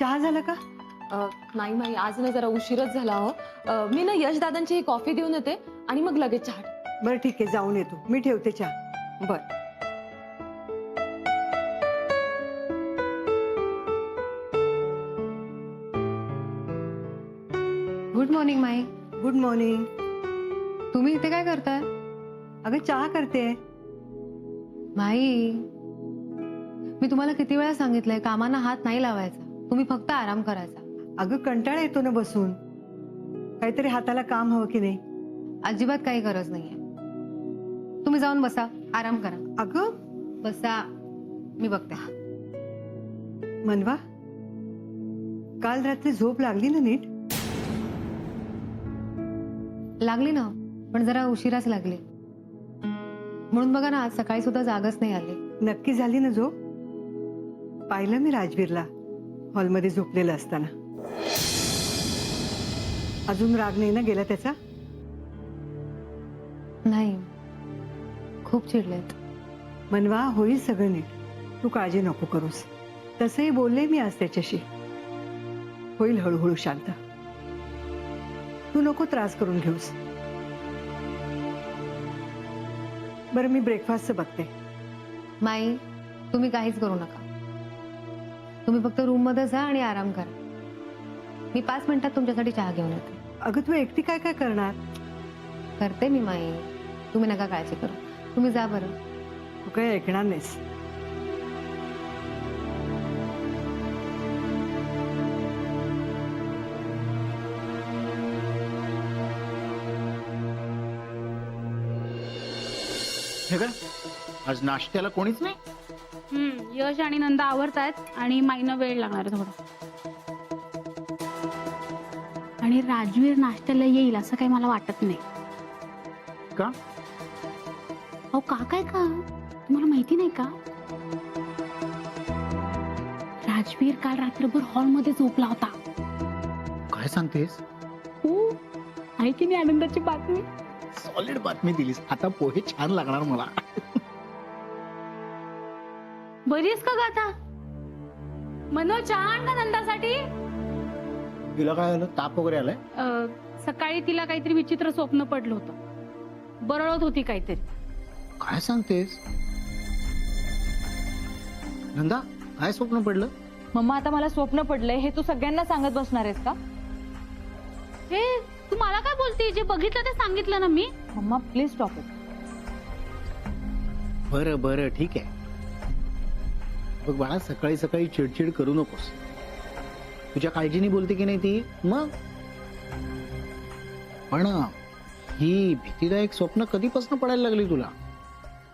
चहा झाला का? नाही माई, आज ना जरा उशीरच झाला हो. मी ना यश दादांची ही कॉफी देऊन येते आणि मग लगेच चहा. बरं ठीक आहे, जाऊन येतो मी, ठेवते चहा. बर. गुड मॉर्निंग माई. Good morning. तुम्ही इथे काय करताय? अगं चहा करते. माई, मी तुम्हाला किती वेळा सांगितलंय कामांना हात नाही लावायचा, तुम्ही फक्त आराम करायचा. अगं कंटाळा येतो ना बसून, काहीतरी हाताला काम हवं की नाही? अजिबात काही गरज नाहीये. तुम्ही जाऊन बसा, आराम करा. अगं बसा, मी बघते. मनवा, काल रात्री झोप लागली ना नीट? लागली ना, पण जरा उशिराच लागली. म्हणून बघा ना, आज सकाळी सुद्धा जागच नाही आली. नक्की झाली ना झोप? पाहिलं मी राजवीरला हॉलमध्ये झोपलेलं असताना. अजून राग नाही ना गेला त्याचा? नाही, खूप चिडलेत. मनवा, होईल सगळं नीट, तू काळजी नको करूस. तसंही बोलले मी आज त्याच्याशी, होईल हळूहळू शांत. तू नको त्रास करून घेऊस. बरं, मी ब्रेकफास्टचं बघते. माई, तुम्ही काहीच करू नका. तुम्ही फक्त रूम मध्ये जा आणि आराम करा. मी 5 मिनिटात तुमच्यासाठी चहा घेऊन येते. अगं तू एकटी काय काय करणार? करते मी माई, तुम्ही नका काळजी करू. तुम्ही जा बरं. तू काही ऐकणार नाहीस. हे काय, आज नाश्त्याला कोणीच नाही? यश आणि नंदा आवरतायत आणि माईनं वेळ लागणार आहे थोडा. आणि राजवीर नाश्त्याला येईल असं काही मला वाटत नाही. का? अहो का काय का तुम्हाला माहिती नाही का, राजवीर काल रात्रभर हॉलमध्ये झोपला होता. काय सांगतेस? हो, आहे की नाही आनंदाची बातमी? सॉलिड बातमी दिलीस. आता पोहे छान लागणार मला. बरी आहेस का ग आता? मनोज, चहा आण ना नंदासाठी. तिला काय झालं? ताप वगैरे आलाय? सकाळी तिला काहीतरी विचित्र स्वप्न पडलं होतं. बरळत होती काहीतरी. काय सांगतेस? नंदा, काय स्वप्न पडलं? मम्मा, आता मला स्वप्न पडलंय हे तू सगळ्यांना सांगत बसणार आहेस का? हे तू मला काय बोलते? जे बघितलं ते सांगितलं ना मी. मम्मा प्लीज स्टॉप इट. बरं बरं, ठीक आहे. बघ बाळा, सकाळी सकाळी चिडचिड करू नकोस. तुझ्या काळजीने बोलते की नाही ती? मग पण ही भीतीदायक स्वप्न कधीपासून पडायला लागली तुला?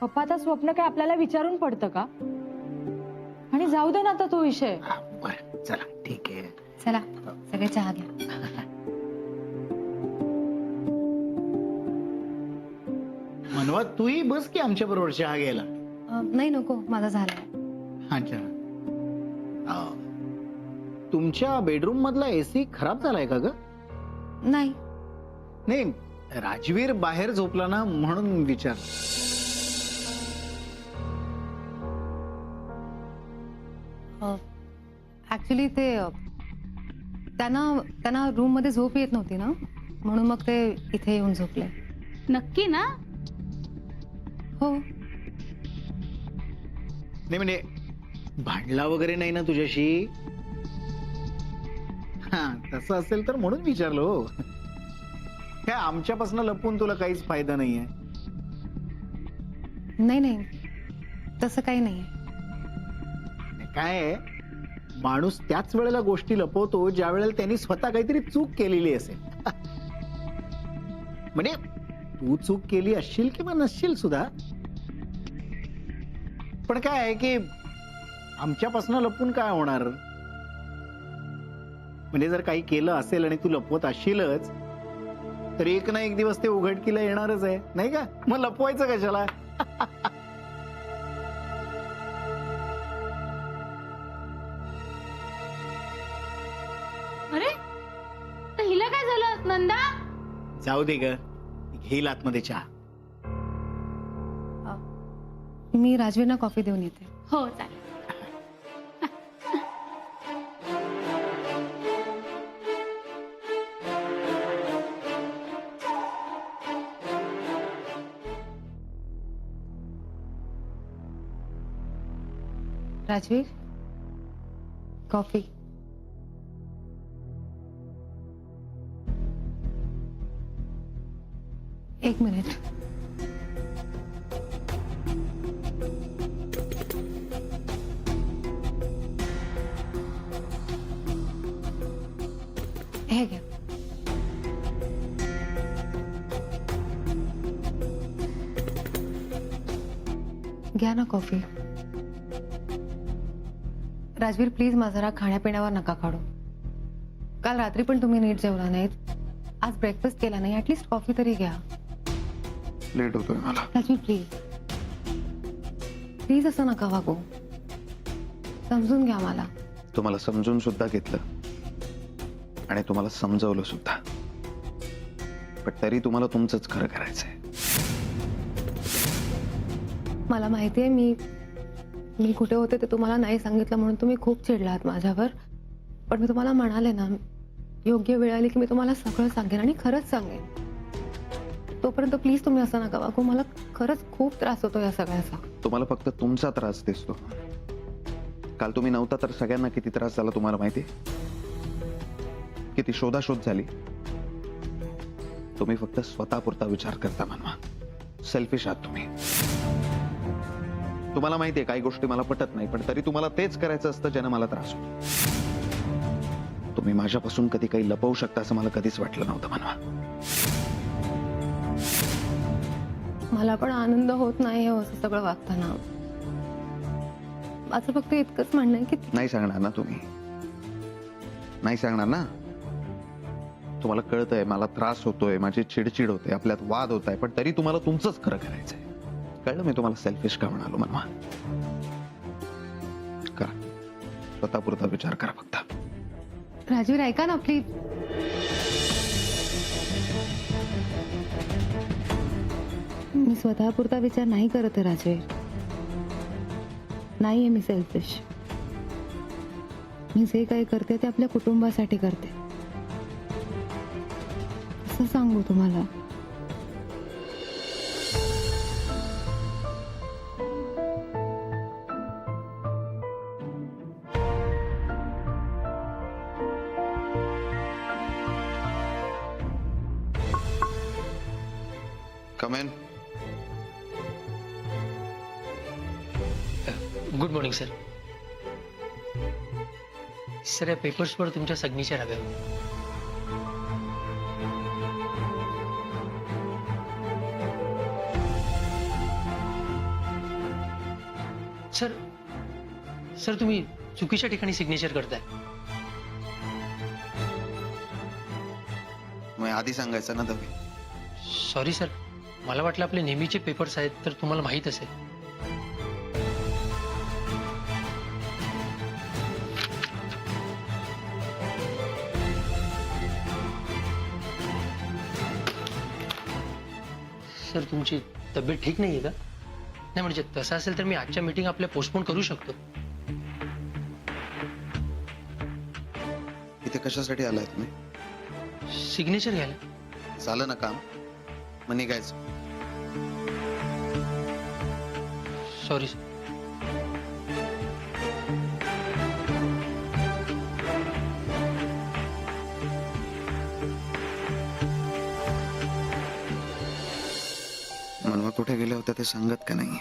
पप्पा, आता स्वप्न काय आपल्याला विचारून पडतं का? आणि जाऊ दे ना आता तो विषय. बरं, चला ठीक आहे. चला सगळे चहा घ्या. मनवा, तूही बस की आमच्या बरोबर चहा घ्यायला. नाही, नको, माझा झालाय. अच्छा. तुमच्या बेडरूम मधला एसी खराब झालाय का ग? नाही, नाही, राजवीर बाहेर झोपला ना म्हणून विचार. ऍक्च्युली ते त्यांना रूम मध्ये झोप येत नव्हती ना, म्हणून मग ते इथे येऊन झोपले. नक्की ना? हो. नाही म्हणजे भांडला वगैरे नाही ना तुझ्याशी? हा, तसं असेल तर म्हणून विचारलो. ह्या आमच्यापासून लपून तुला काहीच फायदा नाहीये. नाही, तसं काही नाही. काय आहे, माणूस त्याच वेळेला गोष्टी लपवतो ज्या वेळेला त्यांनी स्वतः काहीतरी चूक केलेली असेल. म्हणजे तू चूक केली असशील किंवा नसशील सुद्धा, पण काय आहे की आमच्यापासून लपून काय होणार? म्हणजे जर काही केलं असेल आणि तू लपवत असशीलच तर एक ना एक दिवस ते उघडकीला येणारच आहे, नाही का? मग लपवायचं कशाला? अरे, तर हिला काय झालं नंदा? जाऊ दे ग, घेईल आतमध्ये चहा. मी राजवीरना कॉफी देऊन येते. हो चालेल. राजवीर, कॉफी. एक मिनिट. हे घ्या. घ्या ना कॉफी. राजवीर, प्लीज माझा राग खाण्यापिण्यावर नका काढू. काल रात्री पण तुम्ही नीट जेवला नाहीत, आज ब्रेकफास्ट केला नाही, ऍटलीस्ट कॉफी तरी घ्या. लेट होतोय मला. राजवीर, प्लीज प्लीज असं नका वागू. समजून घ्या मला. तुम्हाला समजून सुद्धा घेतलं आणि तुम्हाला समजवलं सुद्धा, पण तरी तुम्हाला तुमचंच खरं करायचंय. मला माहितीये मी कुठे होते ते तुम्हाला नाही सांगितलं म्हणून तुम्ही खूप चिडलात माझ्यावर. पण मी तुम्हाला म्हणाले ना, योग्य वेळ आली की मी तुम्हाला सगळं सांगेन आणि खरंच सांगेन. तोपर्यंत प्लीज तुम्ही असं नका वागू. मला खरंच खूप त्रास होतो या सगळ्याचा. तुम्हाला फक्त तुमचा त्रास दिसतो. काल तुम्ही नव्हता तर सगळ्यांना किती त्रास झाला तुम्हाला माहिती? किती शोधाशोध झाली. तुम्ही फक्त स्वतःपुरता विचार करता मनवा. सेल्फिश आहात तुम्ही. तुम्हाला माहितीये काही गोष्टी मला पटत नाही, पण तरी तुम्हाला तेच करायचं असतं ज्यानं मला त्रास होतो. तुम्ही माझ्यापासून कधी काही लपवू शकता असं मला कधीच वाटलं नव्हतं मनवा. मला पण आनंद होत नाही असं सगळं वागताना. माझं फक्त इतकंच म्हणणं आहे की नाही सांगणार ना तुम्ही? नाही सांगणार ना? तुम्हाला कळतंय मला त्रास होतोय, माझी चिडचिड होते, आपल्यात वाद होत आहे, पण तरी तुम्हाला तुमचंच खरं करायचंय. कळलं मी तुम्हाला सेल्फिश का म्हणालो मनवा? करा, स्वतःपुरता विचार करा फक्त. राजवीर, ऐका ना प्लीज. मी स्वतःपुरता विचार नाही करत आहे राजवीर. नाहीये मी सेल्फिश. मी जे काही करते ते आपल्या कुटुंबासाठी करते. असं सांगू तुम्हाला. Come in. Good morning sir. Sir या पेपर्सवर तुमच्या सिग्नेचर हव्या. सर सर तुम्ही चुकीच्या ठिकाणी सिग्नेचर करताय. मग आधी सांगायचं ना तुम्ही. सॉरी सर, मला वाटलं आपले नेहमीचे पेपर्स आहेत तर तुम्हाला माहीत असेल. सर तुमची तब्येत ठीक नाहीये का? नाही म्हणजे तसं असेल तर मी आजच्या मीटिंग आपल्या पोस्टपोन करू शकतो. इथे कशासाठी आलाय तुम्ही? सिग्नेचर घ्यायला. झालं ना काम, मग निघायचं. Sorry sir. मनवा कुठे गेल्या होत्या ते सांगत का नाहीये?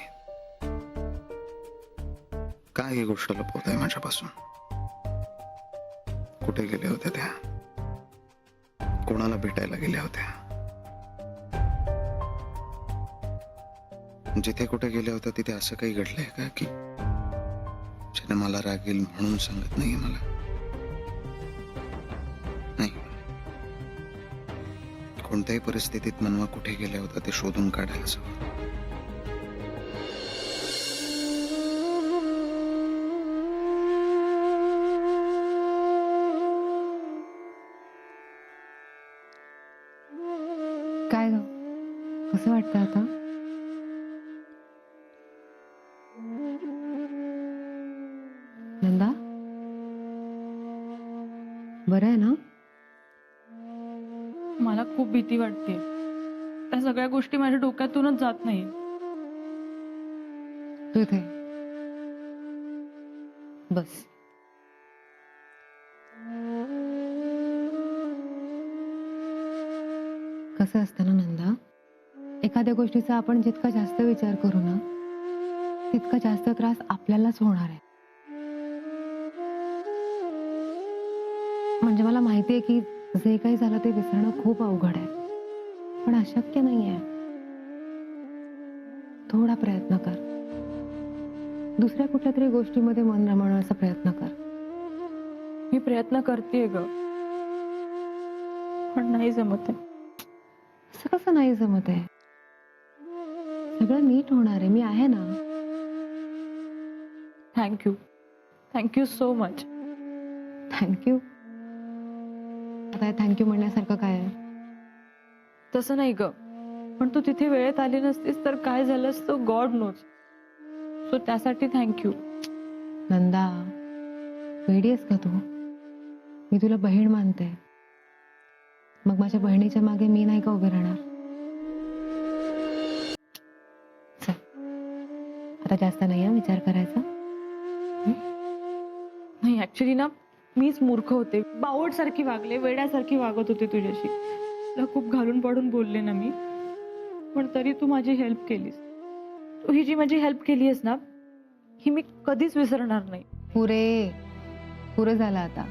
काय ही गोष्ट लपवत आहे माझ्यापासून? कुठे गेल्या होत्या त्या? कोणाला भेटायला गेल्या होत्या? जिथे कुठे गेल्या होत्या तिथे असं काही घडलंय का की ज्याने मला राग येईल म्हणून सांगत नाहीये मला? नाही, कोणत्याही परिस्थितीत मनवा कुठे गेल्या होत्या ते शोधून काढायला हवं. काय ग, कसं वाटतं आता? नंदा, बरं आहे ना? मला खूप भीती वाटते. त्या सगळ्या गोष्टी माझ्या डोक्यातूनच जात नाही. तू इथे बस. कसं असतं ना नंदा, एखाद्या गोष्टीचा आपण जितका जास्त विचार करू ना तितका जास्त त्रास आपल्यालाच होणार आहे. म्हणजे मला माहिती आहे की जे काही झालं ते विसरणं खूप अवघड आहे, पण अशक्य नाहीये. थोडा प्रयत्न कर, दुसऱ्या कुठल्या तरी गोष्टीमध्ये मन रमवण्याचा प्रयत्न कर. मी प्रयत्न करतेय ग, पण नाही जमत आहे. असं कसं नाही जमत आहे? सगळं नीट होणार आहे, मी आहे ना. Thank you so much. थँक्यू. आता थँक्यू म्हणण्यासारखं काय आहे? तसं नाही ग, पण तू तिथे वेळेत आली नसतीस तर काय झालं असतं गॉड नोज. सो त्यासाठी थँक्यू. नंदा, वेडी आहेस का तू? मी तुला बहीण मानते, मग माझ्या बहिणीच्या मागे मी नाही का उभे राहणार? चल, आता जास्त नाही हा विचार करायचा. नाही ऍक्च्युली ना मीच मूर्ख होते, बावट सारखी वागले, वेड्यासारखी वागत होते तुझ्याशी. तुला खूप घालून पाडून बोलले ना मी, पण तरी तू माझी हेल्प केलीस. तू ही जी माझी हेल्प केली आहेस ना, ही मी कधीच विसरणार नाही. पुरे झालं आता.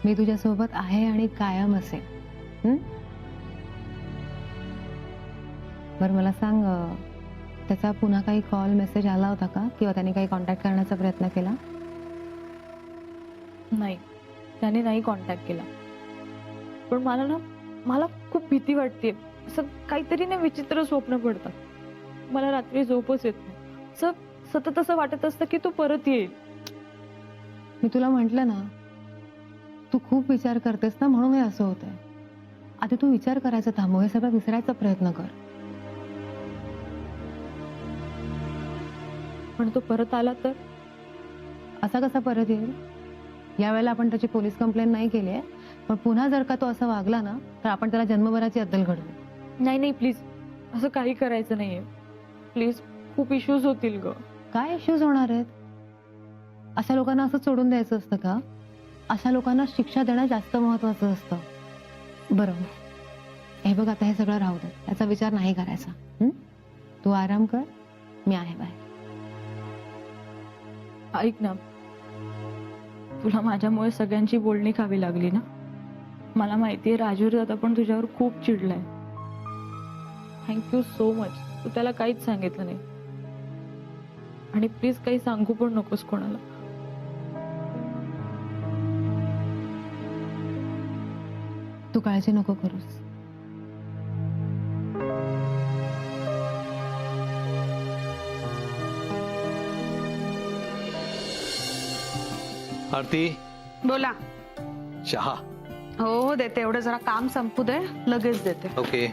मी तुझ्या सोबत आहे आणि कायम असेल. बरं मला सांग, त्याचा पुन्हा काही कॉल मेसेज आला होता का, किंवा त्याने काही कॉन्टॅक्ट करण्याचा प्रयत्न केला? नाही, त्याने नाही कॉन्टॅक्ट केला. पण मला खूप भीती वाटते. असं काहीतरी ना विचित्र स्वप्न पडतात. मला रात्री झोपच येत नाही. असं सतत असं वाटत असतं की तू परत येईल. मी तुला म्हंटल ना, तू खूप विचार करतेस ना, म्हणून हे असं होतंय. आता तू विचार करायचा थांबव, हे सगळं विसरायचा प्रयत्न कर. पण तो परत आला तर? असा कसा परत येईल? यावेळेला आपण त्याची पोलीस कंप्लेंट नाही केली आहे, पण पुन्हा जर का तो असं वागला ना तर आपण त्याला जन्मभराची अद्दल घडवू. नाही प्लीज, असं काही करायचं नाहीये प्लीज. खूप इश्यूज होतील ग. काय इश्यूज होणार आहेत? अशा लोकांना असं सोडून द्यायचं असतं का? अशा लोकांना शिक्षा देणं जास्त महत्वाचं असतं. बरं, हे बघ, आता हे सगळं राहू दे, त्याचा विचार नाही करायचा. तू आराम कर, मी आहे बाहेर. ऐक ना, तुला माझ्यामुळे सगळ्यांची बोलणी खावी लागली ना. मला माहितीये राजूर दादा पण तुझ्यावर खूप चिडलाय. Thank you so much. तू त्याला काहीच सांगितलं नाही, आणि प्लीज काही सांगू पण नकोस कोणाला. तू काळजी नको करूस. आरती, बोला. चहा. हो देते, एवढं जरा काम संपू दे, लगेच देते. ओके.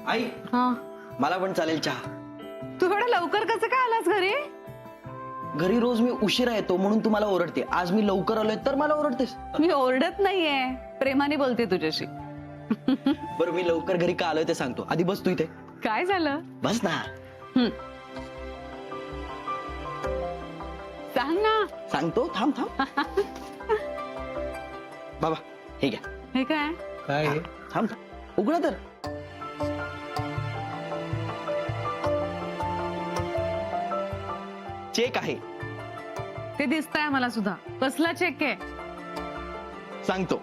आई, हा, मला पण चालेल चहा. तू एवढं लवकर कसं काय आलास घरी? घरी रोज मी उशिरा येतो म्हणून तू मला ओरडते. आज मी लवकर आलोय तर मला ओरडतेस. मी ओरडत नाहीये, प्रेमाने बोलते तुझ्याशी. बरं, मी लवकर घरी का आलोय ते सांगतो. आधी बस तू इथे. काय झालं? बस ना. सांग ना. सांगतो, थांब थांब. बाबा, हे घ्या. हे काय? काय थांब, उघडा तर. चेक आहे. ते दिसतंय मला सुद्धा. कसला चेक आहे? सांगतो.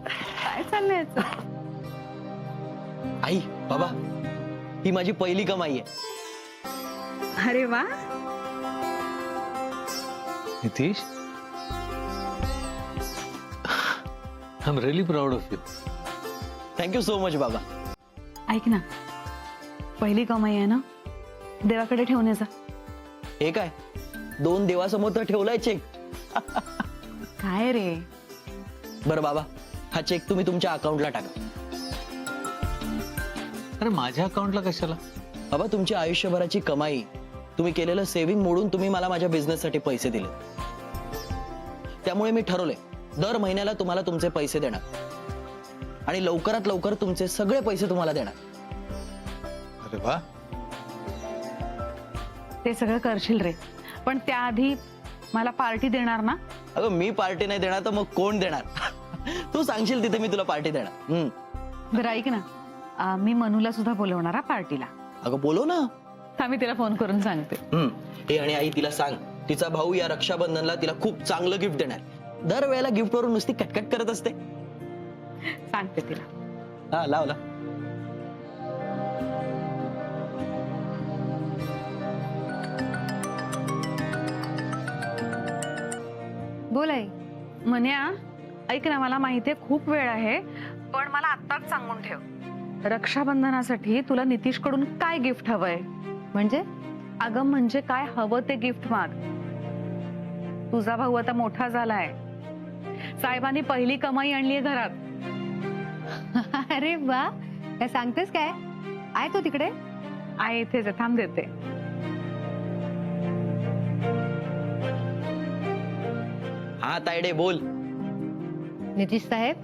काय चाललंय याचं? आई, बाबा, ही माझी पहिली कमाई आहे. अरे वा. Nitish, I am really proud of you. Thank you so much बाबा. ऐक ना, पहिली कमाई आहे ना, देवाकडे ठेवण्याचा. हे काय, 2 देवासमोर तर ठेवलाय चेक. काय रे? बरं बाबा, हा चेक तुम्ही तुमच्या अकाउंटला टाका. अरे माझ्या अकाउंटला कशाला? बाबा, तुमची आयुष्यभराची कमाई, तुम्ही केलेलं सेव्हिंग मोडून तुम्ही मला माझ्या बिझनेससाठी पैसे दिले. त्यामुळे मी ठरवलंय दर महिन्याला तुम्हाला तुमचे पैसे देणार, आणि लवकरात लवकर तुमचे सगळे पैसे तुम्हाला देणार. अरे वा, ते सगळं करशील रे, पण त्याआधी मला पार्टी देणार ना? अगं मी पार्टी नाही देणार तर मग कोण देणार? तू सांगशील तिथे मी तुला पार्टी देणार. बरं ऐक ना, मी मनूला सुद्धा बोलवणार हा पार्टीला. अगं बोलव ना. हा, मी तिला फोन करून सांगते. हे आणि आई तिला सांग, तिचा भाऊ या रक्षाबंधनला तिला खूप चांगलं गिफ्ट देणार. दरवेळेला गिफ्ट वरून नुसती कटकट करत असते. सांगते तिला. हा लावला. बोल आई. मन्या, ऐक ना, मला माहितीये खूप वेळ आहे, पण मला आत्ताच सांगून ठेव, रक्षाबंधनासाठी तुला नितीश कडून काय गिफ्ट हवंय? म्हणजे अगं म्हणजे काय हवं ते गिफ्ट माग. तुझा भाऊ आता मोठा झालाय, साहेबांनी पहिली कमाई आणलीये घरात. अरे वा, काय सांगतेस काय? आहे तो तिकडे? आहे इथेच आहे, थांब देते. हा तायडे बोल. नितीश साहेब,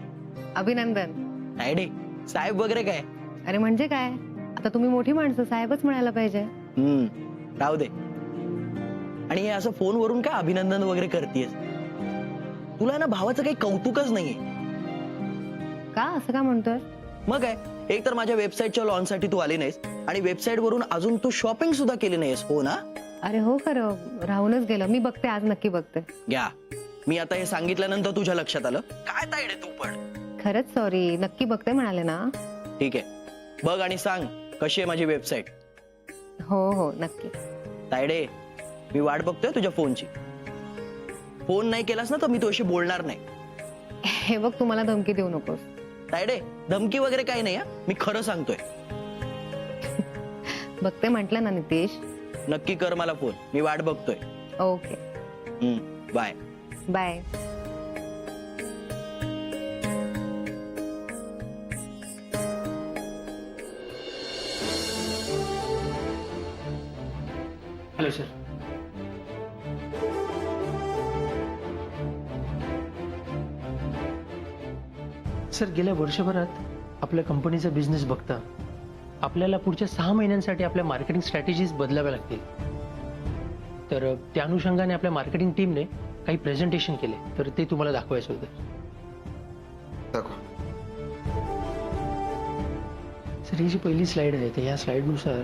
अभिनंदन. तायडे साहेब वगैरे काय? अरे म्हणजे काय, आता तुम्ही मोठी माणसं, साहेबच म्हणायला पाहिजे. राहू दे. आणि हे असं फोनवरून काय अभिनंदन वगैरे करतेस? तुला ना भावाचं काही कौतुकच नाहीये. का असं का म्हणतोय? मग काय, एक तर माझ्या वेबसाईटच्या लॉन्च साठी तू आली नाहीस आणि वेबसाईट वरून अजून तू शॉपिंग सुद्धा केली नाहीस. हो ना? अरे हो, खरं राहूनच गेलं. मी बघते, आज नक्की बघते. घ्या, मी आता हे सांगितल्यानंतर तुझ्या लक्षात आलं काय तायडे तू पण. खरंच सॉरी, नक्की बघते म्हणाले ना. ठीक आहे, बघ आणि सांग कशी आहे माझी वेबसाईट. हो हो नक्की. तायडे मी वाट बघतोय तुझ्या फोनची. फोन नाही केलास ना तर मी तुझ्याशी बोलणार नाही. हे बघ, तुम्हाला धमकी देऊ नकोस. तायडे धमकी वगैरे काही नाही, मी खरं सांगतोय. बघते म्हटलं ना नितीश. नक्की कर मला फोन, मी वाट बघतोय. Okay, bye. Bye. Hello sir. Sir, गेल्या वर्षभरात आपल्या कंपनीचा बिझनेस बघता आपल्याला पुढच्या 6 महिन्यांसाठी आपल्या मार्केटिंग स्ट्रॅटेजीज बदलाव्या लागतील. तर त्या अनुषंगाने आपल्या मार्केटिंग टीमने काही प्रेझेंटेशन केले, तर ते तुम्हाला दाखवायचं होतं. दाखव. सर, ही जी पहिली स्लाइड आहे, तर ह्या स्लाइडनुसार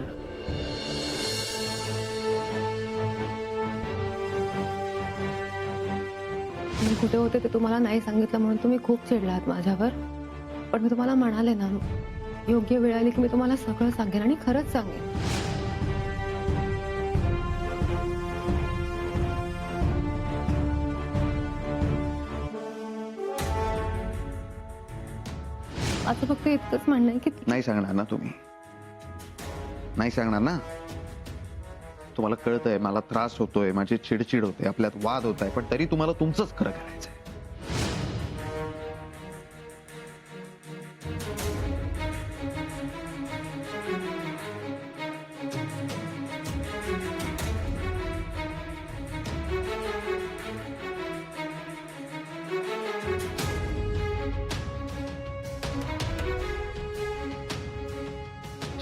मी कुठे होते ते तुम्हाला नाही सांगितलं म्हणून तुम्ही खूप चिडलात माझ्यावर. पण मी तुम्हाला म्हणाले ना, योग्य वेळ आली की मी तुम्हाला सगळं सांगेन आणि खरंच सांगेन. आता फक्त इतकंच म्हणणं आहे की नाही सांगणार ना तुम्ही? नाही सांगणार ना? तुम्हाला कळतंय मला त्रास होतोय, माझी चिडचिड होते, आपल्यात वाद होत आहे, पण तरी तुम्हाला तुमचंच खरं करायचंय.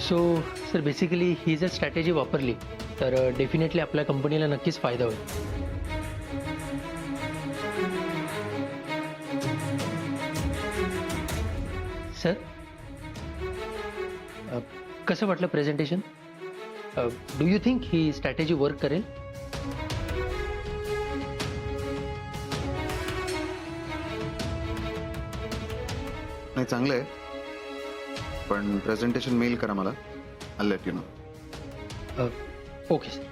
सो सर, बेसिकली ही जर स्ट्रॅटेजी वापरली तर डेफिनेटली आपल्या कंपनीला नक्कीच फायदा होईल. सर, कसं वाटलं presentation? Do you think he strategy work करेल? नाही, चांगलं आहे, पण प्रेझेंटेशन मेल करा मला. I'll let you know. Okay sir.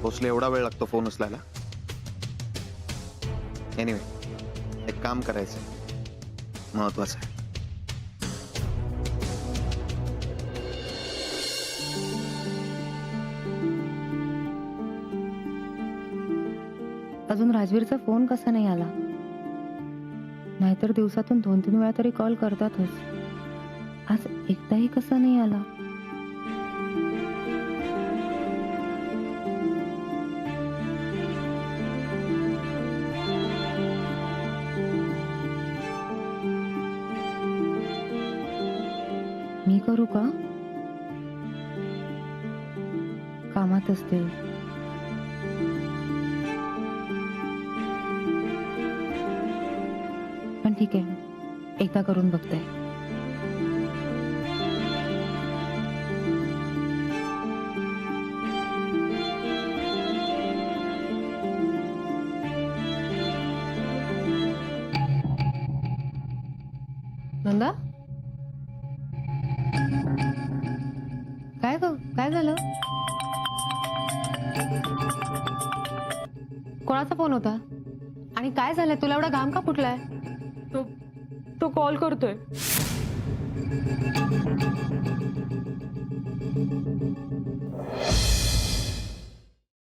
पोचले एवढा वेळ लागतो फोन उचलायला? एनिवे, एक काम करायचं महत्वाचं आहे. अजून राजवीरचा फोन कसा नाही आला? नाहीतर दिवसातून 2-3 वेळा तरी कॉल करतातच. आज एकदाही कसा नाही आला? मी करू का? कामात असतील. पण ठीक आहे, एकदा करून बघते. नंदा, काय झालं? कोणाचा फोन होता आणि काय झालंय? तुला एवढा घाम का फुटलाय? तो कॉल करतोय.